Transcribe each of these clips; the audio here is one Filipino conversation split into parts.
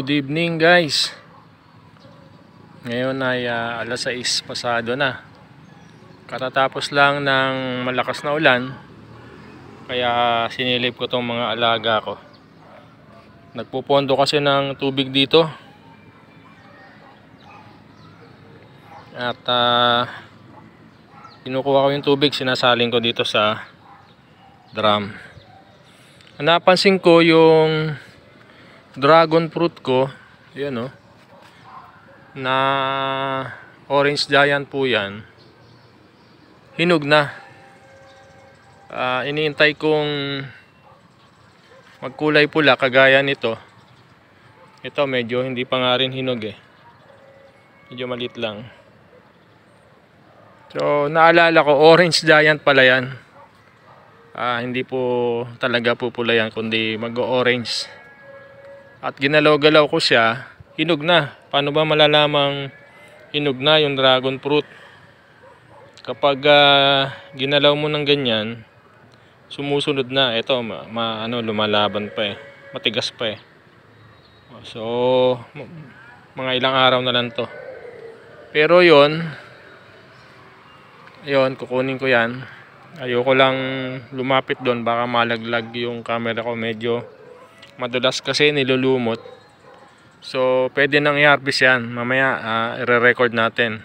Good evening guys. Ngayon ay alas 6 pasado na. Katatapos lang ng malakas na ulan, kaya sinilip ko tong mga alaga ko. Nagpupondo kasi ng tubig dito. At kinukuha ko yung tubig, sinasaling ko dito sa drum. Napansin ko yung dragon fruit ko, yan na orange giant po yan, hinog na. Iniintay kong magkulay pula kagaya nito. Ito medyo hindi pa nga rin hinog medyo maliit lang. So naalala ko, orange giant pala yan. Hindi po talaga pupula yan, kundi mag-orange. At ginalaw-galaw ko siya, hinog na. Paano ba malalamang hinog na yung dragon fruit? Kapag ginalaw mo ng ganyan, sumusunod na. Ito, lumalaban pa matigas pa So, mga ilang araw na lang to. Pero yon, kukunin ko yan. Ayoko lang lumapit doon, baka malaglag yung camera ko. Medyo madulas kasi, nilulumot. So pwede nang i-harvest yan. Mamaya i-record natin.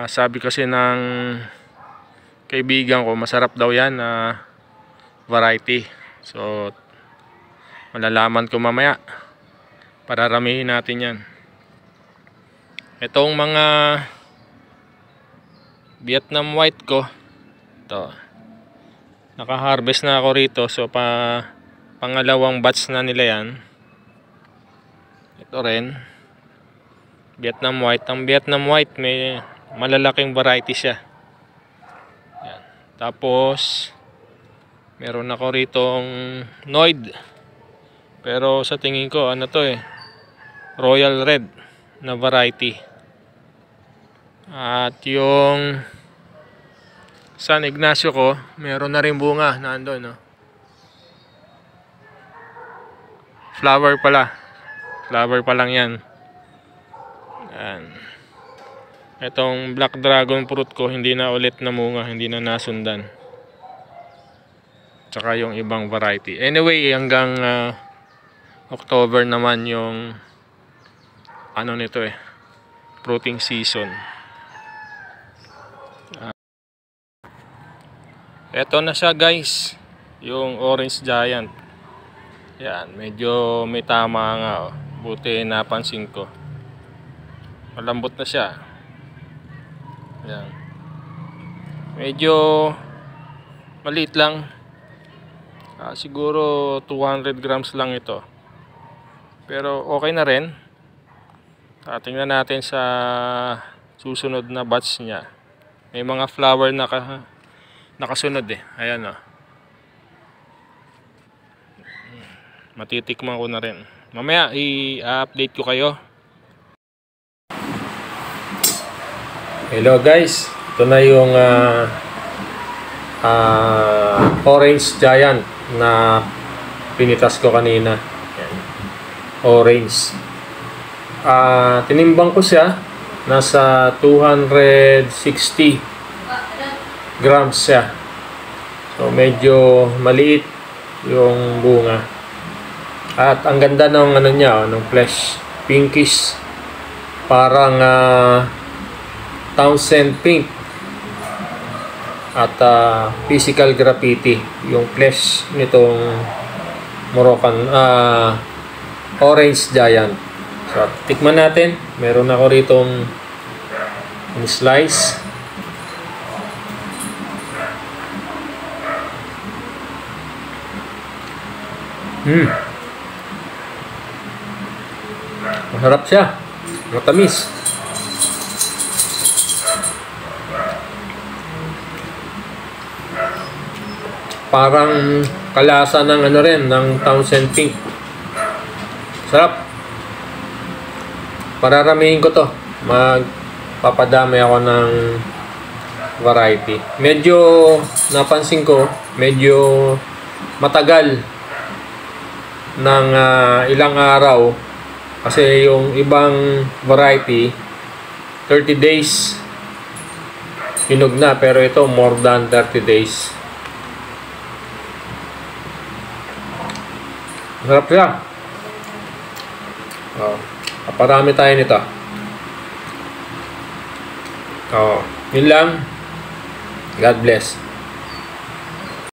Sabi kasi ng kaibigan ko, masarap daw yan variety. So malalaman ko mamaya. Pararamihin natin yan. Itong mga Vietnam white ko, ito, naka-harvest na ako rito. So pangalawang batch na nila yan. Ito rin Vietnam white. Ang Vietnam white may malalaking variety siya. Yan. Tapos meron ako ritong Noid, pero sa tingin ko Royal Red na variety. At yung San Ignacio ko, meron na rin bunga nandoon Flower pa lang yan. Yan. Itong black dragon fruit ko, hindi na ulit namunga, hindi na nasundan. Tsaka yung ibang variety. Anyway, hanggang October naman yung nito fruiting season. Eto na siya guys, yung orange giant. Yan, medyo may tama nga buti napansin ko. Malambot na siya. Yan. Medyo maliit lang. Siguro 200 grams lang ito. Pero okay na rin. Tingnan natin sa susunod na batch niya. May mga flower na nakasunod Ayan Matitikman ko na rin. Mamaya i-update ko kayo. Hello guys. Ito na yung orange giant na pinitas ko kanina. Yan. Orange. Tinimbang ko siya. Nasa 260 grams siya. So medyo maliit yung bunga. At ang ganda ng niya, ng flesh, pinkish, parang Townsend pink. At physical graffiti yung flesh nitong Moroccan orange giant. So tikman natin. Meron ako ritong slice. Masarap siya. Matamis. Parang kalasa ng ng Townsend pink. Sarap. Pararamihin ko to. Magpapadami ako ng variety. Medyo napansin ko, medyo matagal ng ilang araw. Kasi yung ibang variety 30 days hinog na, pero ito more than 30 days. Sarap siya. Parami tayo nito. Yun lang. God bless.